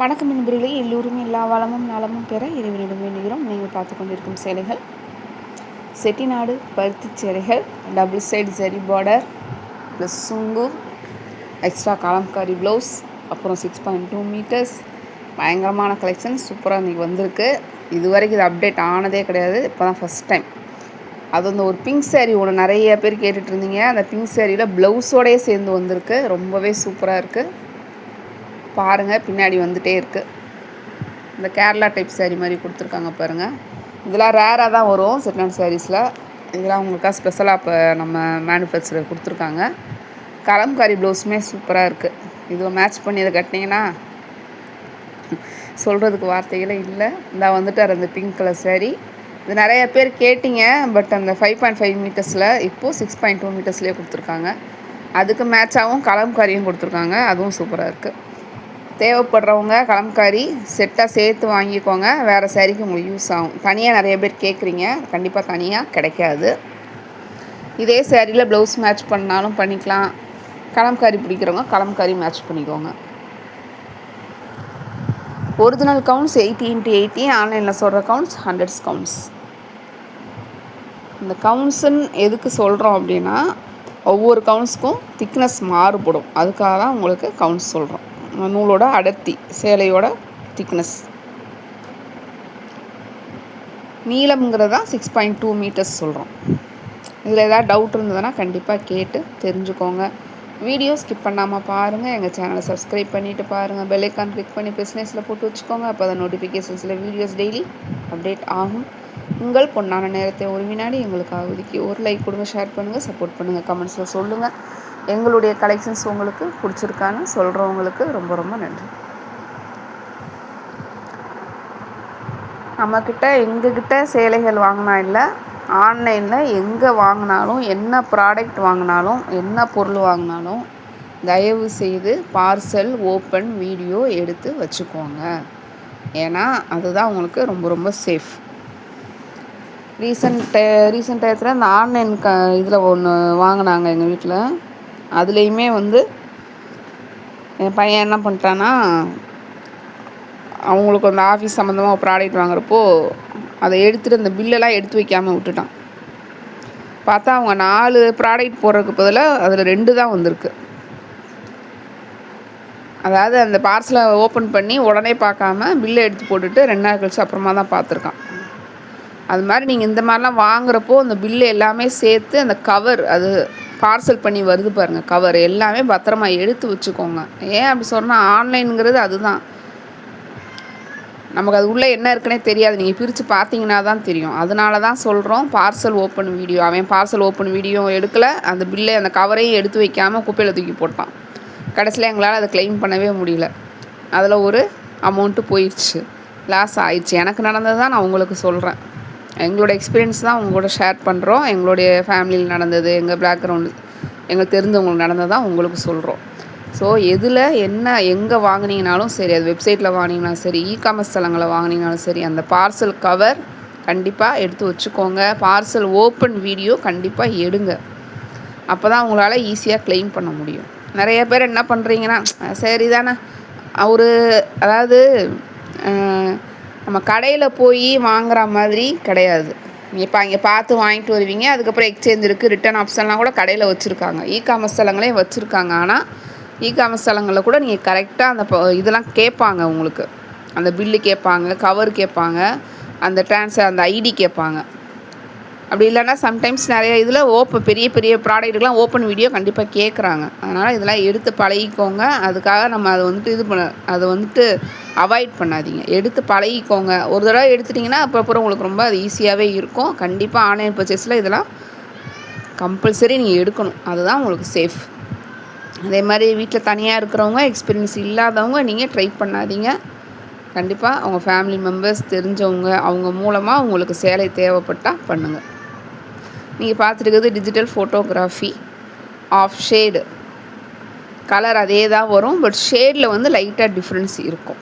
வணக்கம் நண்பர்களே, எல்லோரும் எல்லா வளமும் நலமும் பெற இறைவனிடம் வேண்டுகிறோம். நீங்கள் பார்த்து கொண்டிருக்கும் சேலைகள் செட்டிநாடு பருத்தி சேலைகள், double side zari border plus சுங்கு, எக்ஸ்ட்ரா கலம்காரி ப்ளவுஸ், அப்புறம் 6.2 மீட்டர்ஸ். பயங்கரமான கலெக்ஷன் சூப்பராக இன்றைக்கி வந்திருக்கு. இதுவரைக்கும் இது அப்டேட் ஆனதே கிடையாது, இப்போ தான் ஃபஸ்ட் டைம். அது வந்து ஒரு பிங்க் சேரீ ஒன்று நிறைய பேர் கேட்டுட்ருந்தீங்க. அந்த பிங்க் சேரீயில் ப்ளவுஸோடையே சேர்ந்து வந்திருக்கு. ரொம்பவே சூப்பராக இருக்குது. பாருங்கள், பின்னாடி வந்துகிட்டே இருக்குது. இந்த கேரளா டைப் சாரீ மாதிரி கொடுத்துருக்காங்க பாருங்கள். இதெல்லாம் ரேராக தான் வரும் செட்டிநாடு சாரீஸில். இதெல்லாம் உங்களுக்காக ஸ்பெஷலாக இப்போ நம்ம மேனுஃபேக்சரர் கொடுத்துருக்காங்க. கலம்காரி ப்ளவுஸுமே சூப்பராக இருக்குது. இதை மேட்ச் பண்ணி இதை கட்டினீங்கன்னா சொல்கிறதுக்கு வார்த்தைகளே இல்லை. இந்த வந்துட்டு அந்த பிங்க் கலர் சாரீ இது நிறைய பேர் கேட்டிங்க. பட் அந்த 5.5 மீட்டர்ஸில் இப்போது 6.2 மீட்டர்ஸ்லேயே கொடுத்துருக்காங்க. அதுக்கு மேட்சாகவும் கலம்காரியும் கொடுத்துருக்காங்க. அதுவும் சூப்பராக இருக்குது. தேவைப்படுறவங்க கலம்காரி செட்டாக சேர்த்து வாங்கிக்கோங்க. வேறு சாரீக்கு உங்களுக்கு யூஸ் ஆகும். தனியாக நிறைய பேர் கேட்குறீங்க, கண்டிப்பாக தனியாக கிடைக்காது. இதே சாரியில் ப்ளவுஸ் மேட்ச் பண்ணாலும் பண்ணிக்கலாம். கலம்காரி பிடிக்கிறவங்க கலம்காரி மேட்ச் பண்ணிக்கோங்க. ஒரிஜினல் கவுண்ட்ஸ் 80x80, ஆன்லைனில் சொல்கிற கவுண்ட்ஸ் 100 கவுண்ட்ஸ். இந்த கவுண்ட்ஸுன்னு எதுக்கு சொல்கிறோம் அப்படின்னா, ஒவ்வொரு கவுண்ட்ஸ்க்கும் திக்னஸ் மாறுபடும். அதுக்காக தான் உங்களுக்கு கவுண்ட்ஸ் சொல்கிறோம். நூலோட அடர்த்தி, சேலையோட திக்னஸ். நீளம்ங்கிறது தான் 6.2 மீட்டர்ஸ் சொல்கிறோம். இதில் ஏதாவது டவுட் இருந்ததுன்னா கண்டிப்பாக கேட்டு தெரிஞ்சுக்கோங்க. வீடியோ ஸ்கிப் பண்ணாமல் பாருங்கள். எங்கள் சேனலை சப்ஸ்கிரைப் பண்ணிவிட்டு பாருங்கள். பெல் ஐக்கான் கிளிக் பண்ணி பிஸ்னஸில் போட்டு வச்சுக்கோங்க. அப்போ தான் நோட்டிஃபிகேஷன்ஸில் வீடியோஸ் டெய்லி அப்டேட் ஆகும். உங்கள் பொன்னான நேரத்தை ஒரு வினாடி எங்களுக்காக ஒதுக்கி ஒரு லைக் கொடுங்க, ஷேர் பண்ணுங்கள், சப்போர்ட் பண்ணுங்கள், கமெண்ட்ஸில் சொல்லுங்கள். எங்களுடைய கலெக்ஷன்ஸ் உங்களுக்கு பிடிச்சிருக்கான்னு சொல்கிறவங்களுக்கு ரொம்ப ரொம்ப நன்றி. நம்மக்கிட்ட எங்ககிட்ட சேலைகள் வாங்கினா இல்லை, ஆன்லைனில் எங்கே வாங்கினாலும், என்ன ப்ராடக்ட் வாங்கினாலும், என்ன பொருள் வாங்கினாலும் தயவு செய்து பார்சல் ஓப்பன் வீடியோ எடுத்து வச்சுக்கோங்க. ஏன்னா அதுதான் உங்களுக்கு ரொம்ப ரொம்ப சேஃப். ரீசெண்ட் டயத்தில் இந்த ஆன்லைன் இதில் ஒன்று வாங்கினாங்க எங்கள் வீட்டில். அதுலேயுமே வந்து என் பையன் என்ன பண்ணிட்டான்னா, அவங்களுக்கு அந்த ஆஃபீஸ் சம்மந்தமாக ப்ராடக்ட் வாங்குறப்போ அதை எடுத்துகிட்டு அந்த பில்லெல்லாம் எடுத்து வைக்காமல் விட்டுட்டான். பார்த்தா அவங்க 4 ப்ராடக்ட் போடுறதுக்கு பதிலாக அதில் 2 தான் வந்திருக்கு. அதாவது அந்த பார்சலை ஓப்பன் பண்ணி உடனே பார்க்காம பில்லை எடுத்து போட்டுட்டு 2 நாள் கழிச்சு அப்புறமா தான் பார்த்துருக்கான். அது மாதிரி நீங்கள் இந்த மாதிரிலாம் வாங்குறப்போ அந்த பில்லு எல்லாமே சேர்த்து அந்த கவர், அது பார்சல் பண்ணி வருது பாருங்கள், கவர் எல்லாமே பத்திரமா எடுத்து வச்சுக்கோங்க. ஏன் அப்படி சொன்னால், ஆன்லைனுங்கிறது அதுதான். நமக்கு அது உள்ளே என்ன இருக்குன்னே தெரியாது. நீங்கள் பிரித்து பார்த்தீங்கன்னா தான் தெரியும். அதனால தான் சொல்கிறோம் பார்சல் ஓப்பன் வீடியோ. அவன் பார்சல் ஓப்பன் வீடியோ எடுக்கலை, அந்த பில்லை அந்த கவரையும் எடுத்து வைக்காமல் குப்பையில் தூக்கி போட்டான். கடைசியில் எங்களால் அதை க்ளைம் பண்ணவே முடியல. அதில் ஒரு அமௌண்ட்டு போயிடுச்சு, லாஸ் ஆயிடுச்சு. எனக்கு நடந்தது தான் நான் உங்களுக்கு சொல்கிறேன். எங்களோட எக்ஸ்பீரியன்ஸ் தான் உங்களோட ஷேர் பண்ணுறோம். எங்களுடைய ஃபேமிலியில் நடந்தது, எங்கள் பேக்ரவுண்டு, எங்களுக்கு தெரிஞ்சவங்களுக்கு நடந்தது தான் உங்களுக்கு சொல்கிறோம். ஸோ எதில் என்ன எங்கே வாங்கினீங்கனாலும் சரி, அது வெப்சைட்டில் வாங்கினீங்கனாலும் சரி, இகாமர்ஸ் தளங்களை வாங்கினீங்கனாலும் சரி, அந்த பார்சல் கவர் கண்டிப்பாக எடுத்து வச்சுக்கோங்க. பார்சல் ஓப்பன் வீடியோ கண்டிப்பாக எடுங்க. அப்போ தான் உங்களால் ஈஸியாக க்ளைம் பண்ண முடியும். நிறைய பேர் என்ன பண்ணுறீங்கன்னா, சரி தானே ஒரு, அதாவது நம்ம கடையில் போய் வாங்குற மாதிரி கிடையாது. இப்போ அங்கே பார்த்து வாங்கிட்டு வருவீங்க, அதுக்கப்புறம் எக்ஸ்சேஞ்ச் இருக்குது, ரிட்டன் ஆப்ஷன்லாம் கூட கடையில் வச்சுருக்காங்க, இகாமர்ஸ் தளங்களே வச்சுருக்காங்க. ஆனால் இகாமர்ஸ் தளங்களில் கூட நீங்கள் கரெக்டாக அந்த இதெல்லாம் கேட்பாங்க. உங்களுக்கு அந்த பில்லு கேட்பாங்க, கவர் கேட்பாங்க, அந்த ஐடி கேட்பாங்க. அப்படி இல்லைன்னா சம்டைம்ஸ் நிறைய இதில் பெரிய பெரிய ப்ராடக்ட்டுக்கெலாம் ஓப்பன் வீடியோ கண்டிப்பாக கேட்குறாங்க. அதனால் இதெல்லாம் எடுத்து பழகிக்கோங்க. அதுக்காக நம்ம அதை வந்துட்டு அவாய்ட் பண்ணாதீங்க. எடுத்து பழகிக்கோங்க. ஒரு தடவை எடுத்துட்டிங்கன்னா அப்புறம் உங்களுக்கு ரொம்ப அது ஈஸியாகவே இருக்கும். கண்டிப்பாக ஆன்லைன் பர்ச்சேஸில் இதெல்லாம் கம்பல்சரி நீங்கள் எடுக்கணும். அதுதான் உங்களுக்கு சேஃப். அதே மாதிரி வீட்டில் தனியாக இருக்கிறவங்க, எக்ஸ்பீரியன்ஸ் இல்லாதவங்க நீங்கள் ட்ரை பண்ணாதீங்க. கண்டிப்பாக அவங்க ஃபேமிலி மெம்பர்ஸ், தெரிஞ்சவங்க, அவங்க மூலமாக உங்களுக்கு சேலை தேவைப்பட்டால் பண்ணுங்கள். நீங்கள் பார்த்துருக்கிறது digital photography off shade. Colour அதே தான் வரும், பட் ஷேடில் வந்து லைட்டாக டிஃப்ரென்ஸ் இருக்கும்.